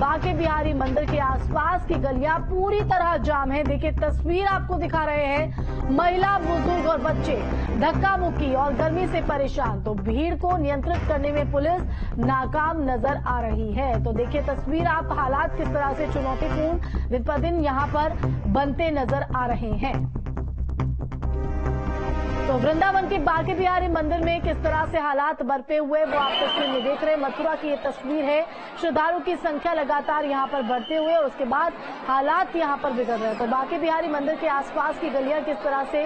बांके बिहारी मंदिर के आसपास की गलियां पूरी तरह जाम है। देखिए तस्वीर आपको दिखा रहे हैं, महिला, बुजुर्ग और बच्चे धक्का मुक्की और गर्मी से परेशान। तो भीड़ को नियंत्रित करने में पुलिस नाकाम नजर आ रही है। तो देखिए तस्वीर आप, हालात किस तरह से चुनौतीपूर्ण दिन पर दिन यहां पर बनते नजर आ रहे हैं। तो वृंदावन के बांके बिहारी मंदिर में किस तरह से हालात बरपे हुए वो आप तस्वीर में देख रहे हैं। मथुरा की ये तस्वीर है। श्रद्धालुओं की संख्या लगातार यहां पर बढ़ते हुए और उसके बाद हालात यहां पर बिगड़ रहे हैं। तो बांके बिहारी मंदिर के आसपास की गलियां किस तरह से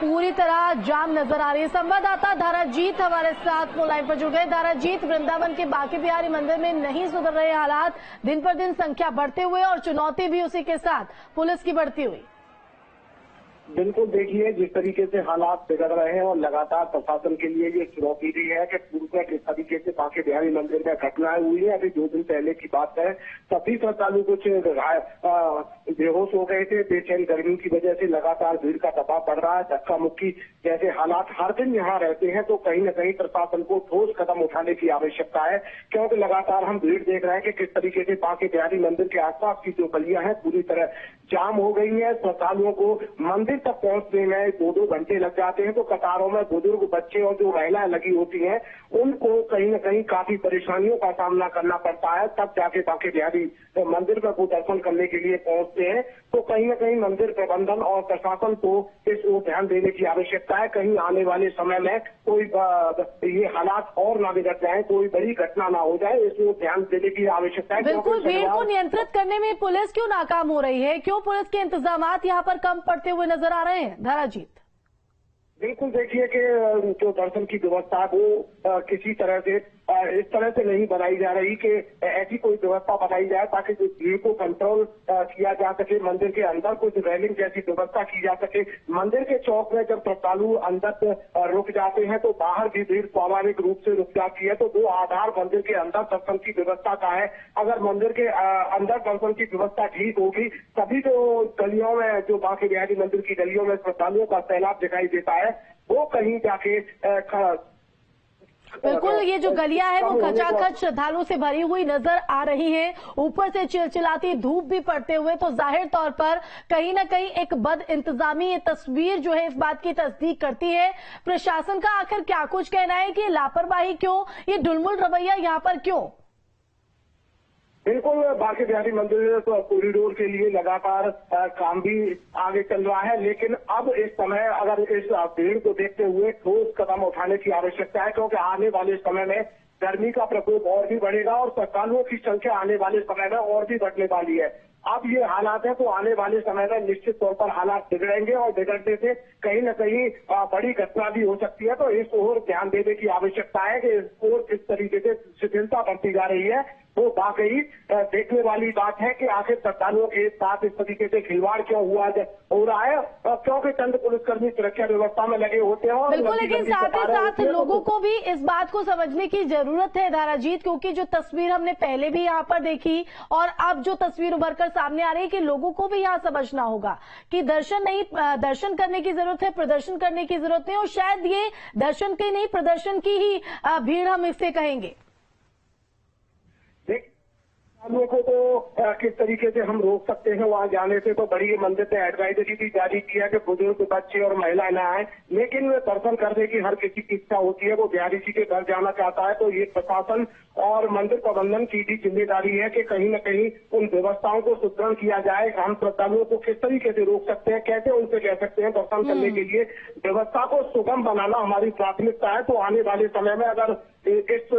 पूरी तरह जाम नजर आ रही है। संवाददाता धाराजीत हमारे साथ फोन लाइन पर जुड़ गए। धाराजीत, वृंदावन के बांके बिहारी मंदिर में नहीं सुधर रहे हालात, दिन पर दिन संख्या बढ़ते हुए और चुनौती भी उसी के साथ पुलिस की बढ़ती हुई। बिल्कुल, देखिए जिस तरीके से हालात बिगड़ रहे हैं और लगातार प्रशासन के लिए ये चुनौती भी है कि पूर्व में किस तरीके से बांके बिहारी मंदिर में घटनाएं हुई है। अभी 2 दिन पहले की बात है, सभी श्रद्धालु कुछ बेहोश हो गए थे। बेचैन गर्मी की वजह से लगातार भीड़ का दबाव बढ़ रहा है। धक्का मुक्की जैसे हालात हर दिन यहाँ रहते हैं, तो कहीं न कहीं प्रशासन को ठोस कदम उठाने की आवश्यकता है, क्योंकि लगातार हम भीड़ देख रहे हैं कि किस तरीके से बांके बिहारी मंदिर के आसपास की जो गलियां हैं पूरी तरह जाम हो गई है। श्रद्धालुओं को मंदिर तक पहुंचने में 2-2 घंटे लग जाते हैं। तो कतारों में बुजुर्ग, बच्चे और जो महिलाएं लगी होती हैं, उनको कहीं न कहीं काफी परेशानियों का सामना करना पड़ता है, तब जाके बांके बिहारी मंदिर में वो दर्शन करने के लिए पहुंचते हैं। तो कहीं न कहीं मंदिर प्रबंधन और प्रशासन को इस ओर ध्यान देने की आवश्यकता है। कहीं आने वाले समय में कोई ये हालात और ना बिगड़ जाए, कोई बड़ी घटना ना हो जाए, इस ओर ध्यान देने की आवश्यकता है। बिल्कुल, भीड़ को नियंत्रित करने में पुलिस क्यों नाकाम हो रही है? क्यों पुलिस के इंतजामात यहाँ पर कम पड़ते हुए नजर आ रहे हैं? धाराजीत, बिल्कुल, देखिए कि जो दर्शन की व्यवस्था है वो किसी तरह से इस तरह से नहीं बनाई जा रही कि ऐसी कोई व्यवस्था बनाई जाए ताकि जो भीड़ को कंट्रोल किया जा सके। मंदिर के अंदर कुछ रेलिंग जैसी व्यवस्था की जा सके। मंदिर के चौक में जब श्रद्धालु अंदर रुक जाते हैं तो बाहर भी भीड़ स्वाभाविक रूप से रुक जाती है। तो वो आधार मंदिर के अंदर दर्शन की व्यवस्था का है। अगर मंदिर के अंदर दर्शन की व्यवस्था ठीक होगी, तभी जो गलियों में, जो बांके बिहारी मंदिर की गलियों में श्रद्धालुओं का सैलाब दिखाई देता है, वो कहीं जाके बिल्कुल, ये जो गलियां है वो खचाखच श्रद्धालुओं से भरी हुई नजर आ रही है। ऊपर से चिलचिलाती धूप भी पड़ते हुए, तो जाहिर तौर पर कहीं ना कहीं एक बद इंतजामी ये तस्वीर जो है इस बात की तस्दीक करती है। प्रशासन का आखिर क्या कुछ कहना है कि लापरवाही क्यों, ये ढुलमुल रवैया यहाँ पर क्यों? बिल्कुल, बांके बिहारी मंदिर तो कॉरिडोर के लिए लगातार काम भी आगे चल रहा है, लेकिन अब इस समय अगर इस भीड़ को देखते हुए ठोस कदम उठाने की आवश्यकता है, क्योंकि आने वाले समय में गर्मी का प्रकोप और भी बढ़ेगा और श्रद्धालुओं की संख्या आने वाले समय में और भी बढ़ने वाली है। अब ये हालात है तो आने वाले समय में निश्चित तौर पर हालात बिगड़ेंगे और बिगड़ने से कहीं न कहीं बड़ी घटना भी हो सकती है। तो इस ओर ध्यान देने की आवश्यकता है कि इस ओर किस तरीके से शिथिलता बढ़ती जा रही है, वो वाकई देखने वाली बात है कि आखिर श्रद्धालुओं के साथ इस तरीके से खिलवाड़ क्यों हो रहा है, क्योंकि चंद पुलिसकर्मी सुरक्षा व्यवस्था में लगे होते हैं। बिल्कुल, लेकिन साथ ही साथ लोगों को भी इस बात को समझने की जरूरत है धाराजीत, क्योंकि जो तस्वीर हमने पहले भी यहाँ पर देखी और अब जो तस्वीर उभर कर सामने आ रही है कि लोगों को भी यहाँ समझना होगा कि दर्शन करने की जरूरत है, प्रदर्शन करने की जरूरत नहीं। और शायद ये दर्शन की नहीं, प्रदर्शन की ही भीड़ हम इसे कहेंगे। लोगों को तो किस तरीके से हम रोक सकते हैं वहां जाने से? तो बड़ी मंदिर ने एडवाइजरी भी जारी किया कि बुजुर्ग, बच्चे और महिलाएं न आए, लेकिन दर्शन करने की हर किसी की इच्छा होती है, वो बिहारी जी के घर जाना चाहता है। तो ये प्रशासन और मंदिर प्रबंधन की भी जिम्मेदारी है कि कहीं न कहीं उन व्यवस्थाओं को सुदृढ़ किया जाए। हम श्रद्धालुओं को किस तरीके से रोक सकते हैं, कैसे उनसे कह सकते हैं दर्शन करने के लिए व्यवस्था को सुगम बनाना हमारी प्राथमिकता है। तो आने वाले समय में अगर इस